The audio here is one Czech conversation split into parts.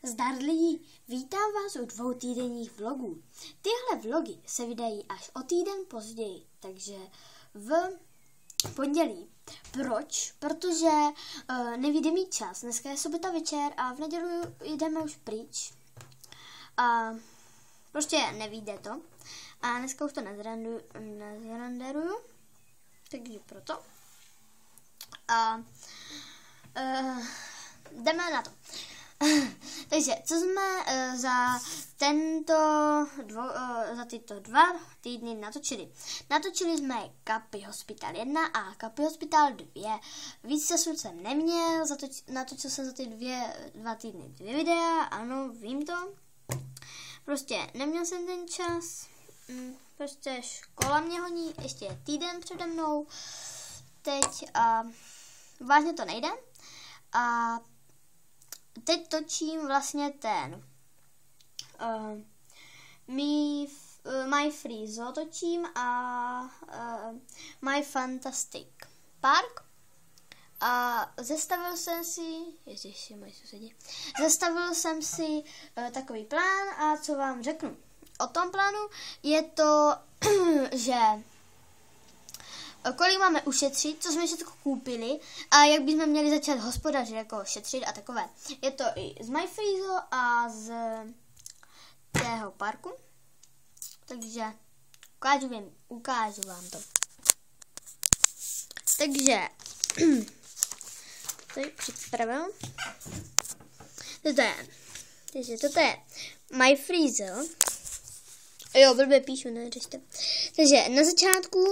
Zdar lidi, vítám vás u 2 týdenních vlogů. Tyhle vlogy se vydají až o týden později, takže v pondělí. Proč? Protože nevyjde mít čas. Dneska je sobota večer a v neděli jdeme už pryč. A prostě nevyjde to. A dneska už to nezrenderuju. Takže proto. A jdeme na to. Takže, co jsme za tyto 2 týdny natočili? Natočili jsme Kapy Hospital 1 a Kapy Hospital 2. Víc času jsem neměl, natočil jsem za ty 2 týdny 2 videa, ano, vím to. Prostě neměl jsem ten čas, prostě škola mě honí, ještě je týden přede mnou teď a vážně to nejde. A teď točím vlastně ten My Freezo točím a My Fantastic Park. A zastavil jsem si takový plán a co vám řeknu. O tom plánu je to, že kolik máme ušetřit, co jsme všechno koupili a jak bychom měli začít hospodařit, jako šetřit a takové. Je to i z My Freezo a z tého parku. Takže ukážu vám to. Takže tady připravil. Toto je My Freezo. Jo, blbě píšu, neřešte. Takže na začátku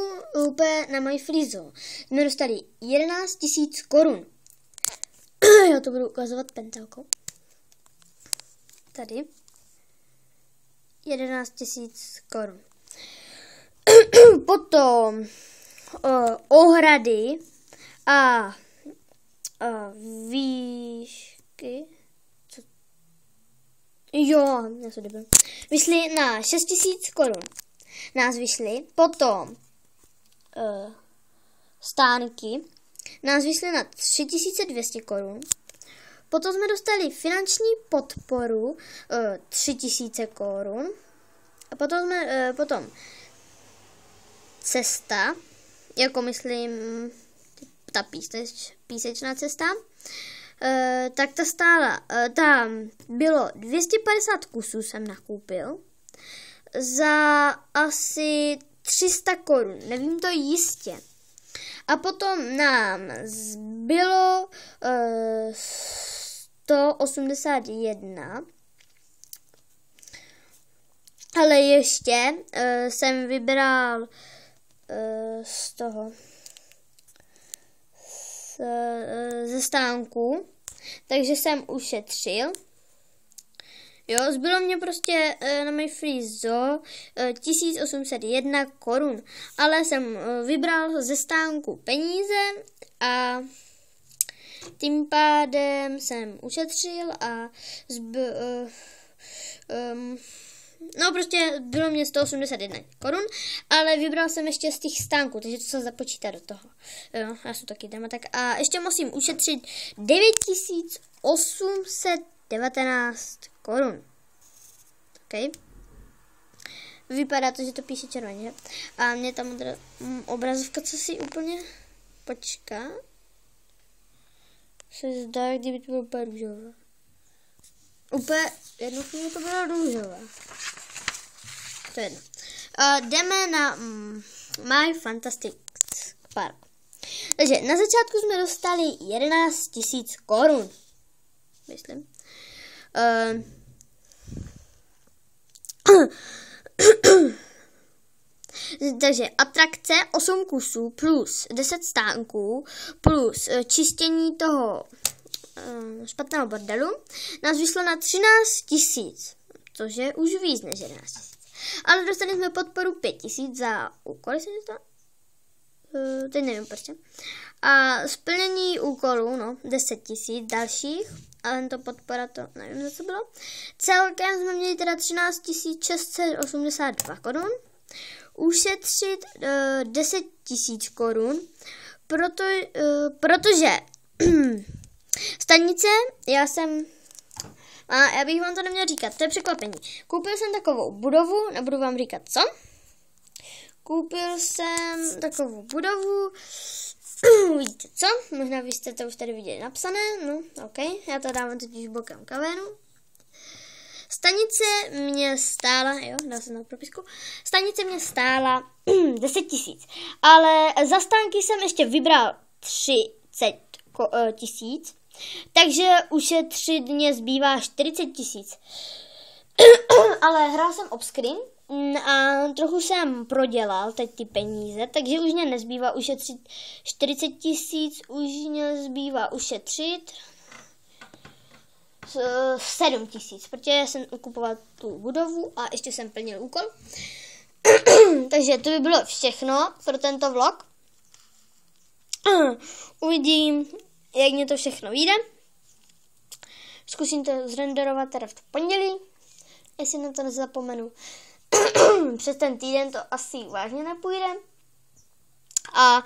úplně na My Freezo jsme dostali 11 000 korun. Já to budu ukazovat pentelkou. Tady. 11 000 korun. Potom ohrady a výšky. Jo, já se debil. Vyšly na 6 000 korun. Nás vyšly. Potom stánky. Nás vyšly na 3 200 korun. Potom jsme dostali finanční podporu 3 000 korun. A potom cesta, jako myslím ta písečná cesta, tak ta stála, tam bylo 250 kusů jsem nakoupil za asi 300 korun, nevím to jistě. A potom nám zbylo 181, ale ještě jsem vybral z toho ze stánku, takže jsem ušetřil. Jo, zbylo mě prostě na My Freezo 1801 korun, ale jsem vybral ze stánku peníze a tím pádem jsem ušetřil a no prostě bylo mě 181 korun, ale vybral jsem ještě z těch stánků, takže to se započítá do toho. Jo, já jsem taky téma, tak a ještě musím ušetřit 9819 korun. OK. Vypadá to, že to píše červeně, a mě tam obrazovka, co si úplně počká. Se zdá, kdyby to bylo úplně růžové. Úplně jednu chvíli to bylo růžové. To je jedno. Jdeme na My Fantastic Park. Takže na začátku jsme dostali 11 000 korun. Myslím. Takže atrakce 8 kusů plus 10 stánků plus čištění toho špatného bordelu nás vyšlo na 13 000, což je už víc než 11 000. Ale dostali jsme podporu 5 000 za úkoly, se to? Teď nevím prostě. A splnění úkolů, no, 10 000 dalších, ale to podpora, to nevím, za co bylo. Celkem jsme měli teda 13 682 korun. Ušetřit 10 000 korun, protože stanice, já jsem A já bych vám to neměla říkat, to je překvapení. Koupil jsem takovou budovu, nebudu vám říkat co. Koupil jsem takovou budovu, vidíte co? Možná vy jste to už tady viděli napsané, no ok, já to dávám totiž bokem kavénu. Stanice mě stála, jo, dá se na propisku, stanice mě stála 10 000, ale za stánky jsem ještě vybral 30 000, takže ušetřit zbývá 40 000. Ale hrál jsem off-screen a trochu jsem prodělal teď ty peníze, takže už mě nezbývá ušetřit 40 000, už mě zbývá ušetřit 7 000, protože jsem kupoval tu budovu a ještě jsem plnil úkol. Takže to by bylo všechno pro tento vlog. Uvidím, jak mě to všechno vyjde. Zkusím to zrenderovat teda v pondělí, jestli na to nezapomenu. Přes ten týden to asi vážně nepůjde. A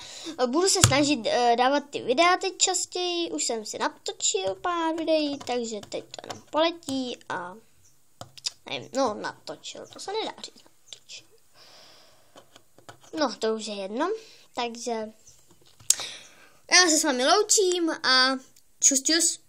budu se snažit dávat ty videa teď častěji. Už jsem si natočil pár videí, takže teď to jenom poletí a nevím, no natočil, to se nedá říct natočil. No to už je jedno, takže já se s vámi loučím a čus čus.